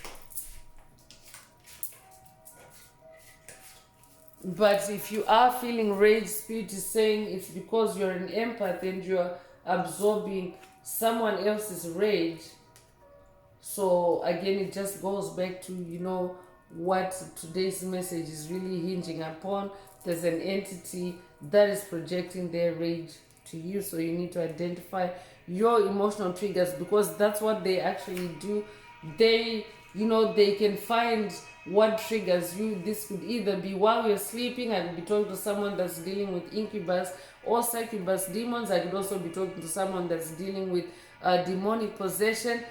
But if you are feeling rage, Spirit is saying it's because you're an empath and you're absorbing someone else's rage. So again, it just goes back to, what today's message is really hinging upon. There's an entity that is projecting their rage to you, so you need to identify your emotional triggers, because that's what they actually do. They can find what triggers you. This could either be while you're sleeping. I could be talking to someone that's dealing with incubus or succubus demons. I could also be talking to someone that's dealing with demonic possession.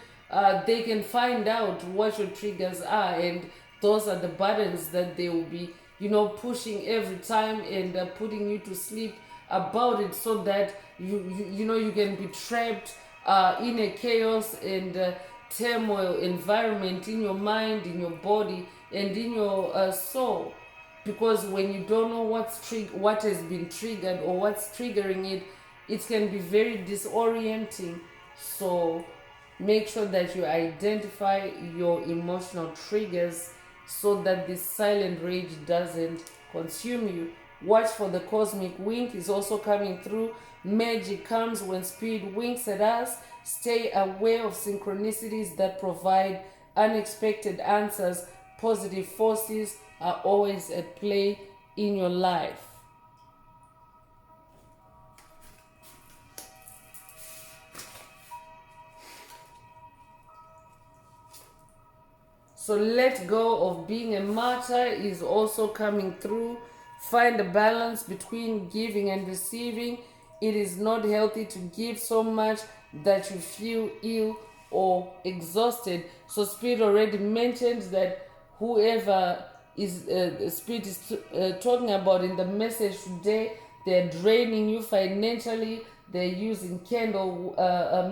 They can find out what your triggers are, and those are the buttons that they will be, pushing every time and putting you to sleep about it, so that you can be trapped in a chaos and turmoil environment in your mind, in your body, and in your soul. Because when you don't know what has been triggered or what's triggering it, it can be very disorienting. So make sure that you identify your emotional triggers so that this silent rage doesn't consume you. Watch for the cosmic wink is also coming through. Magic comes when spirit winks at us. Stay aware of synchronicities that provide unexpected answers. Positive forces are always at play in your life. So let go of being a martyr is also coming through. Find a balance between giving and receiving. It is not healthy to give so much that you feel ill or exhausted. So Spirit already mentioned that whoever is Spirit is talking about in the message today, they're draining you financially. They're using candle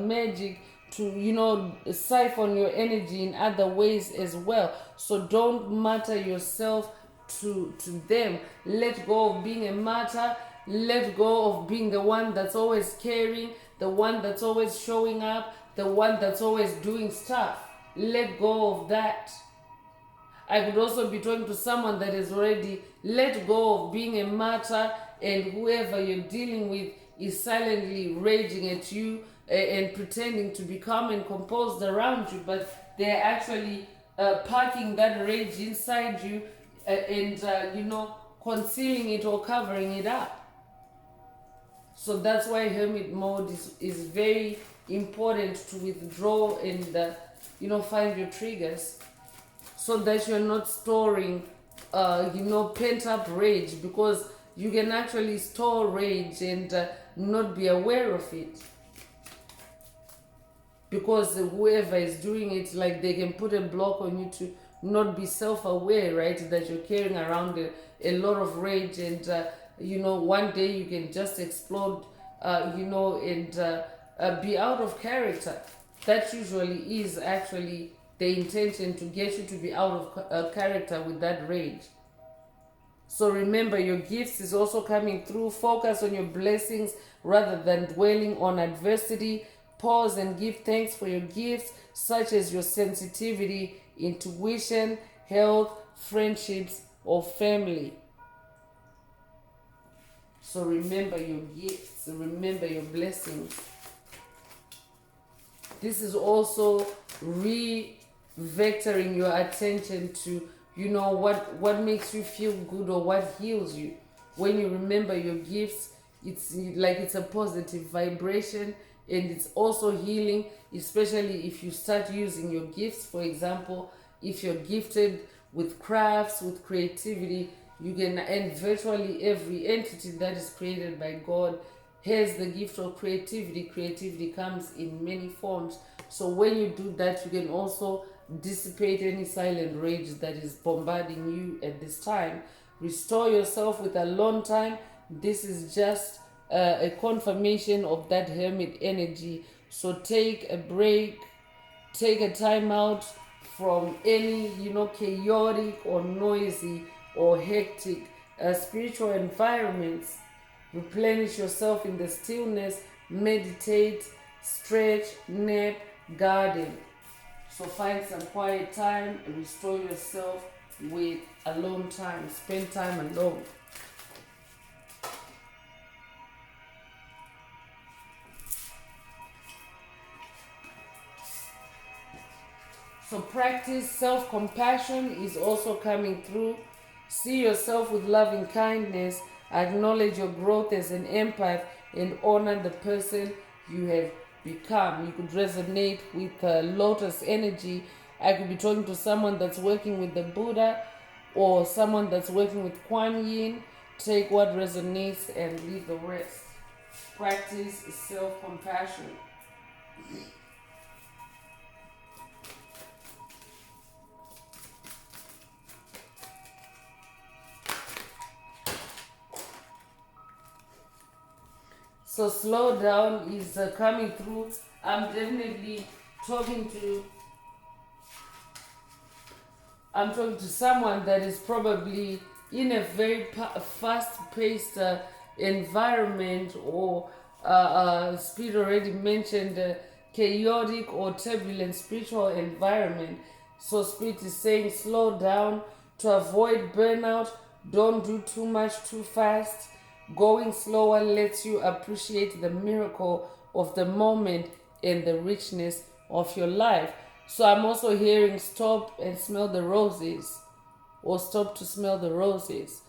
magic to siphon your energy in other ways as well. So don't martyr yourself to them. Let go of being a martyr. Let go of being the one that's always caring, the one that's always showing up, the one that's always doing stuff. Let go of that. I could also be talking to someone that has already let go of being a martyr, and whoever you're dealing with is silently raging at you and pretending to be calm and composed around you, but they're actually parking that rage inside you and concealing it or covering it up. So that's why hermit mode is very important, to withdraw and find your triggers, so that you're not storing pent up rage, because you can actually store rage and not be aware of it, because whoever is doing it, like, they can put a block on you to not be self-aware, right, that you're carrying around a lot of rage, and one day you can just explode and be out of character. That usually is actually the intention, to get you to be out of character with that rage. So remember, your gifts is also coming through. Focus on your blessings rather than dwelling on adversity. Pause and give thanks for your gifts, such as your sensitivity, intuition, health, friendships, or family. So remember your gifts, remember your blessings. This is also re-vectoring your attention to what makes you feel good or what heals you. When you remember your gifts, it's like it's a positive vibration, and it's also healing, especially if you start using your gifts. For example, if you're gifted with crafts, with creativity, you can, and virtually every entity that is created by God has the gift of creativity. Creativity comes in many forms. So when you do that, you can also dissipate any silent rage that is bombarding you at this time. Restore yourself with alone time. This is just a confirmation of that hermit energy. So take a break, take a time out from any chaotic or noisy or hectic spiritual environments. Replenish yourself in the stillness, meditate, stretch, nap, garden. So find some quiet time, restore yourself with alone time. Spend time alone. So practice self-compassion is also coming through. See yourself with loving kindness. Acknowledge your growth as an empath and honor the person you have become. You could resonate with lotus energy. I could be talking to someone that's working with the Buddha, or someone that's working with Kuan Yin. Take what resonates and leave the rest. Practice self-compassion. So slow down is coming through. I'm definitely talking to someone that is probably in a very fast-paced environment, or Spirit already mentioned chaotic or turbulent spiritual environment. So Spirit is saying slow down to avoid burnout. Don't do too much too fast. Going slower lets you appreciate the miracle of the moment and the richness of your life. So I'm also hearing stop and smell the roses, or stop to smell the roses.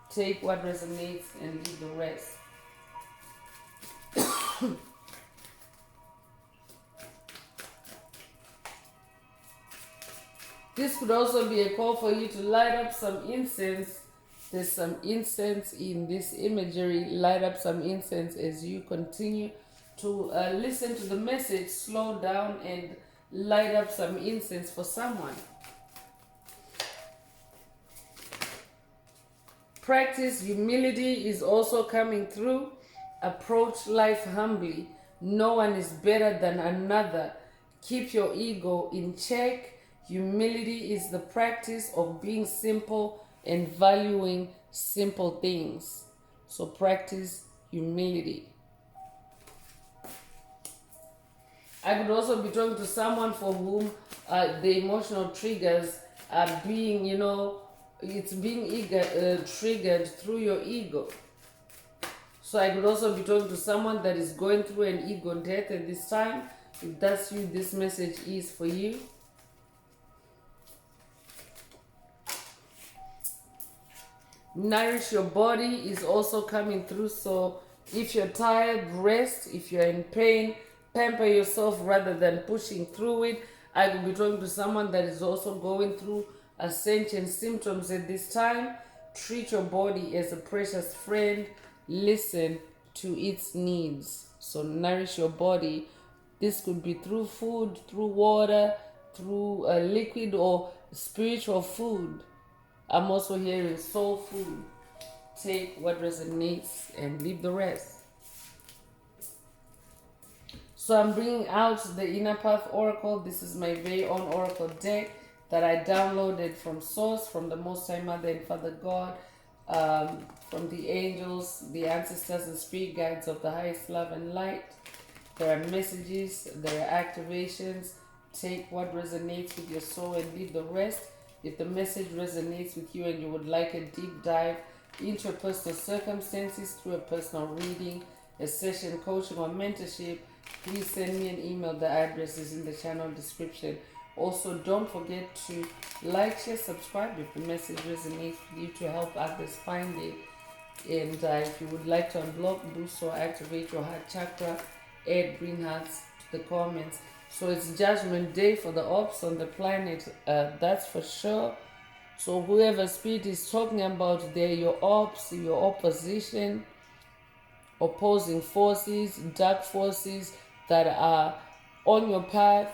Take what resonates and leave the rest. This could also be a call for you to light up some incense. There's some incense in this imagery. Light up some incense as you continue to listen to the message. Slow down and light up some incense for someone. Practice humility is also coming through. Approach life humbly. No one is better than another. Keep your ego in check. Humility is the practice of being simple and valuing simple things. So practice humility. I could also be talking to someone for whom the emotional triggers are being, it's being triggered through your ego. So I could also be talking to someone that is going through an ego death at this time. If that's you, this message is for you. Nourish your body is also coming through. So if you're tired, rest. If you're in pain, pamper yourself rather than pushing through it. I could be talking to someone that is also going through Ascension symptoms at this time. Treat your body as a precious friend. Listen to its needs. So nourish your body. This could be through food, through water, through liquid or spiritual food. I'm also hearing soul food. Take what resonates and leave the rest. So I'm bringing out the Inner Path Oracle. This is my very own Oracle deck that I downloaded from Source, from the Most High Mother and Father God, from the angels, the ancestors and spirit guides of the highest love and light. There are messages, there are activations. Take what resonates with your soul and leave the rest. If the message resonates with you and you would like a deep dive into your personal circumstances through a personal reading, a session, coaching, or mentorship, please send me an email. The address is in the channel description. Also, don't forget to like, share, subscribe if the message resonates with you to help others find it. And if you would like to unblock, do so. Activate your heart chakra. Add green hearts to the comments. So it's Judgment Day for the ops on the planet. That's for sure. So whoever spirit is talking about, they're your ops, your opposition, opposing forces, dark forces that are on your path,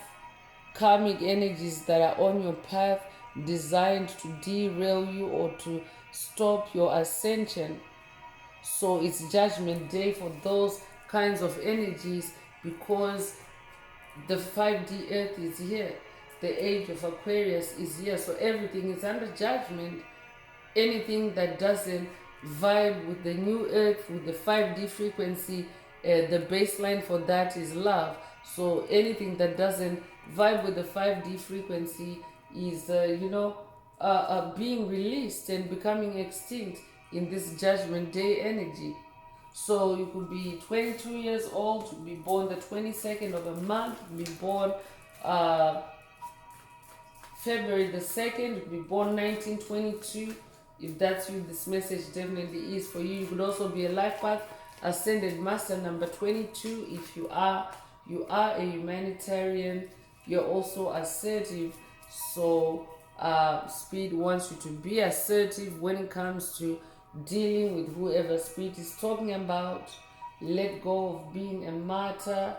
karmic energies that are on your path, designed to derail you or to stop your ascension. So it's Judgment Day for those kinds of energies, because the 5D earth is here. The age of Aquarius is here. So everything is under judgment. Anything that doesn't vibe with the new earth, with the 5D frequency, the baseline for that is love. So anything that doesn't vibe with the 5D frequency is, being released and becoming extinct in this Judgment Day energy. So you could be 22 years old, to be born the 22nd of a month, be born February the 2nd, you could be born 1922. If that's you, this message definitely is for you. You could also be a life path ascended master number 22. If you are a humanitarian, you're also assertive. So Spirit wants you to be assertive when it comes to dealing with whoever Spirit is talking about. Let go of being a martyr.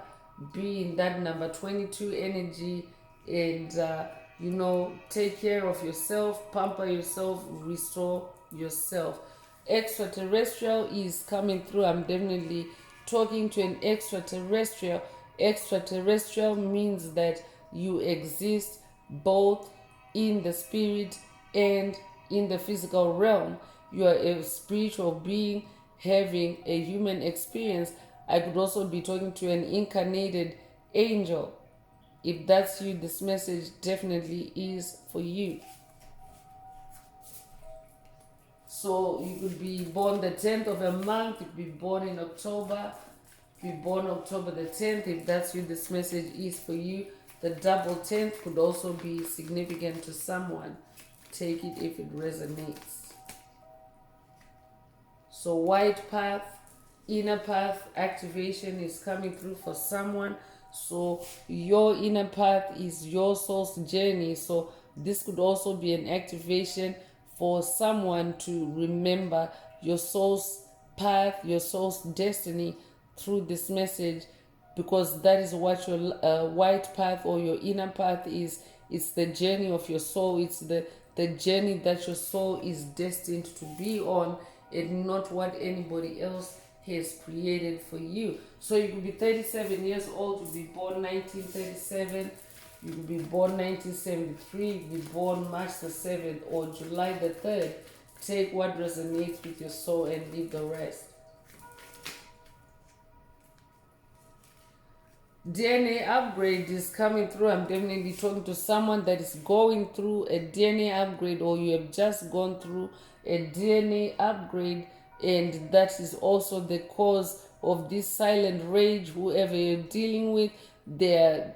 Be in that number 22 energy, and take care of yourself, pamper yourself, restore yourself. Extraterrestrial is coming through. I'm definitely talking to an extraterrestrial. Extraterrestrial means that you exist both in the spirit and in the physical realm. You are a spiritual being having a human experience. I could also be talking to an incarnated angel. If that's you, this message definitely is for you. So you could be born the 10th of a month, you could be born in October, be born October the 10th. If that's you, this message is for you. The double 10th could also be significant to someone. Take it if it resonates. So white path, inner path activation is coming through for someone. So your inner path is your soul's journey. So This could also be an activation for someone to remember your soul's path, your soul's destiny through this message, because that is what your white path or your inner path is. It's the journey of your soul. It's the journey that your soul is destined to be on, and not what anybody else has created for you. So you could be 37 years old, you be born 1937, you could be born 1973, you could be born March the 7th or July the 3rd. Take what resonates with your soul and leave the rest. DNA upgrade is coming through. I'm definitely talking to someone that is going through a DNA upgrade, or you have just gone through a DNA upgrade, and that is also the cause of this silent rage. Whoever you're dealing with, they're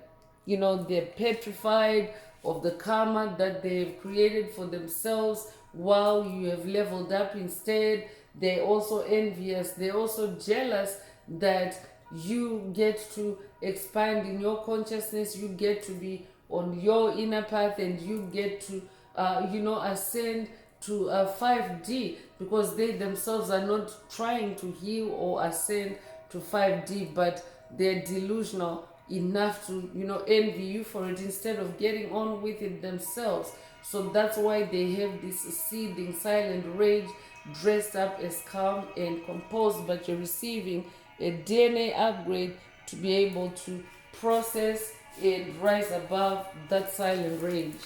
petrified of the karma that they've created for themselves while you have leveled up instead. They're also envious, they're also jealous that you get to expand in your consciousness, you get to be on your inner path, and you get to ascend to 5D, because they themselves are not trying to heal or ascend to 5D, but they're delusional enough to envy you for it instead of getting on with it themselves. So that's why they have this seething silent rage, dressed up as calm and composed, but you're receiving a DNA upgrade to be able to process and rise above that silent rage.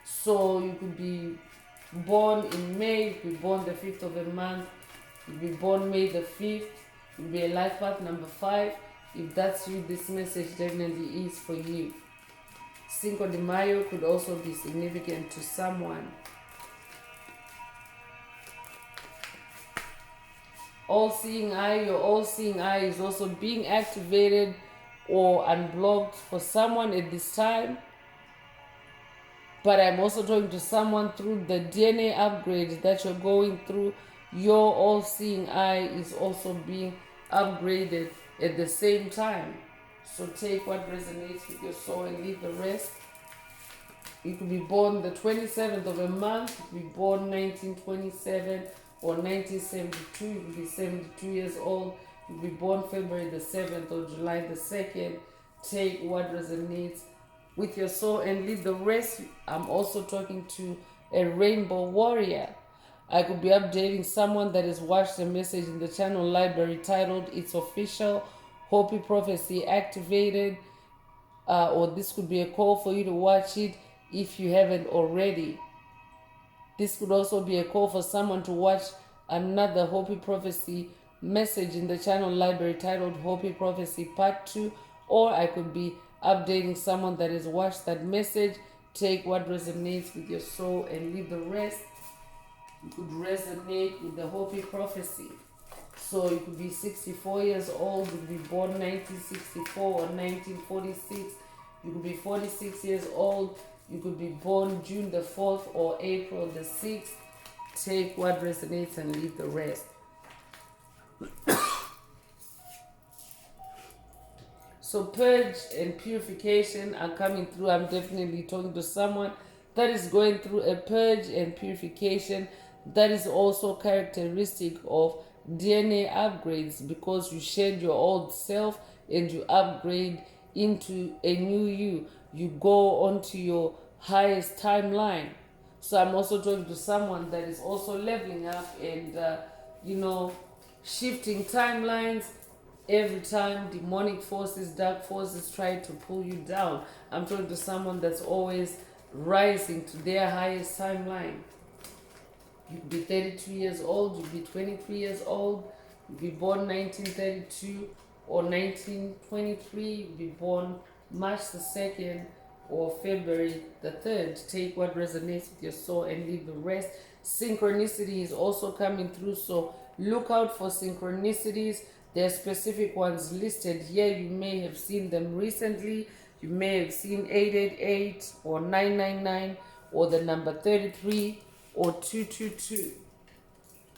So you could be born in May, you could be born the 5th of a month, you could be born May the 5th, you could be a life path number 5. If that's you, this message definitely is for you. Cinco de Mayo could also be significant to someone. All-seeing eye, your all-seeing eye is also being activated or unblocked for someone at this time. But I'm also talking to someone through the DNA upgrade that you're going through. Your all-seeing eye is also being upgraded at the same time. So take what resonates with your soul and leave the rest. You could be born the 27th of a month, you could be born 1927 or 1972, you could be 72 years old, you could be born February the 7th or July the 2nd. Take what resonates with your soul and leave the rest. I'm also talking to a rainbow warrior. I could be updating someone that has watched a message in the channel library titled "It's Official, Hopi Prophecy Activated," or this could be a call for you to watch it if you haven't already. This could also be a call for someone to watch another Hopi Prophecy message in the channel library titled Hopi Prophecy Part 2, or I could be updating someone that has watched that message. Take what resonates with your soul and leave the rest. You could resonate with the Hopi Prophecy. So you could be 64 years old, you could be born 1964 or 1946, you could be 46 years old, you could be born June the 4th or April the 6th. Take what resonates and leave the rest. So purge and purification are coming through. I'm definitely talking to someone that is going through a purge and purification. That is also characteristic of DNA upgrades, because you shed your old self and you upgrade into a new you. You go onto your highest timeline. So I'm also talking to someone that is also leveling up and shifting timelines. Every time demonic forces, dark forces try to pull you down, I'm talking to someone that's always rising to their highest timeline. You could be 32 years old, you could be 23 years old, you could be born 1932 or 1923, you could be born March the 2nd or February the 3rd. Take what resonates with your soul and leave the rest. Synchronicity is also coming through, so look out for synchronicities. There are specific ones listed here. You may have seen them recently. You may have seen 888 or 999 or the number 33 or 222.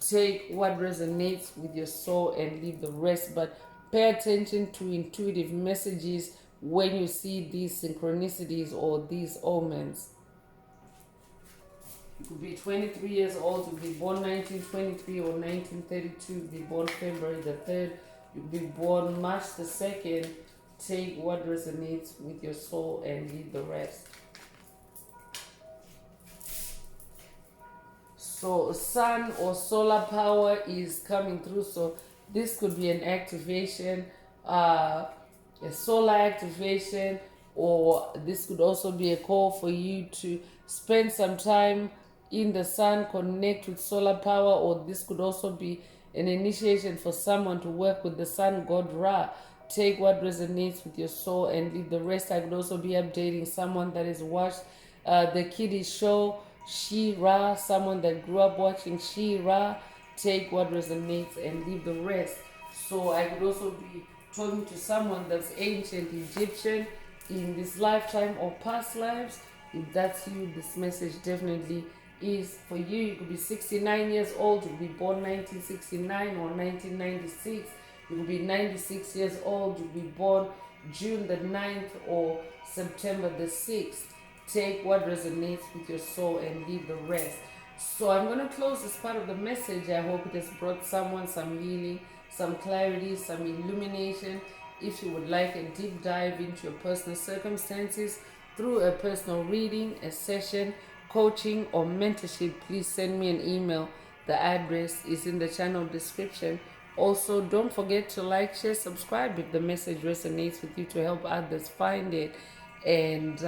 Take what resonates with your soul and leave the rest. But pay attention to intuitive messages when you see these synchronicities or these omens. You could be 23 years old, you could be born 1923 or 1932, you could be born February the 3rd, you could be born March the 2nd. Take what resonates with your soul and leave the rest. So sun or solar power is coming through. So this could be an activation, a solar activation, or this could also be a call for you to spend some time in the sun, connect with solar power, or this could also be an initiation for someone to work with the sun god Ra. Take what resonates with your soul and leave the rest. I could also be updating someone that has watched the kiddie show She-Ra, someone that grew up watching She-Ra. Take what resonates and leave the rest. So I could also be talking to someone that's ancient Egyptian in this lifetime or past lives. If that's you, this message definitely is for you. You could be 69 years old, you could be born 1969 or 1996. You could be 96 years old, you could be born June the 9th or September the 6th. Take what resonates with your soul and leave the rest. So I'm going to close this part of the message. I hope it has brought someone some healing, some clarity, some illumination. If you would like a deep dive into your personal circumstances through a personal reading, a session, coaching, or mentorship, please send me an email. The address is in the channel description. Also, don't forget to like, share, subscribe if the message resonates with you to help others find it. And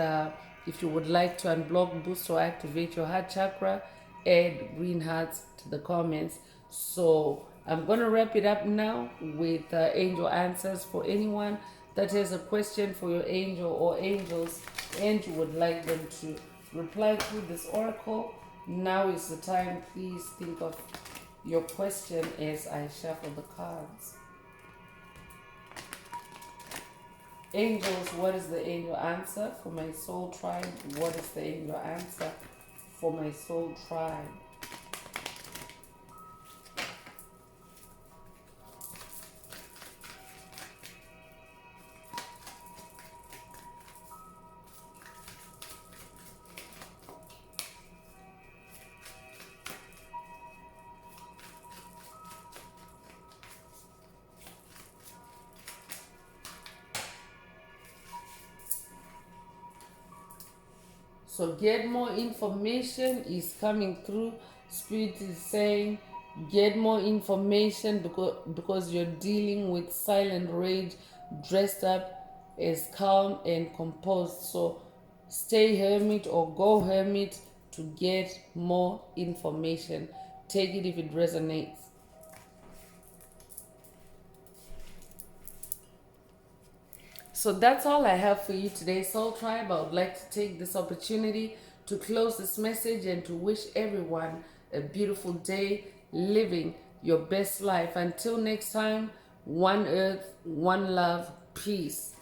if you would like to unblock, boost, or activate your heart chakra, add green hearts to the comments. So I'm going to wrap it up now with angel answers for anyone that has a question for your angel or angels and you would like them to reply to this oracle. Now is the time. Please think of your question as I shuffle the cards. Angels, what is the angel answer for my soul tribe? What is the angel answer for my soul tribe? So get more information is coming through. Spirit is saying get more information because you're dealing with silent rage dressed up as calm and composed. So stay hermit or go hermit to get more information. Take it if it resonates. So that's all I have for you today, Soul Tribe. I would like to take this opportunity to close this message and to wish everyone a beautiful day living your best life. Until next time, one earth, one love, peace.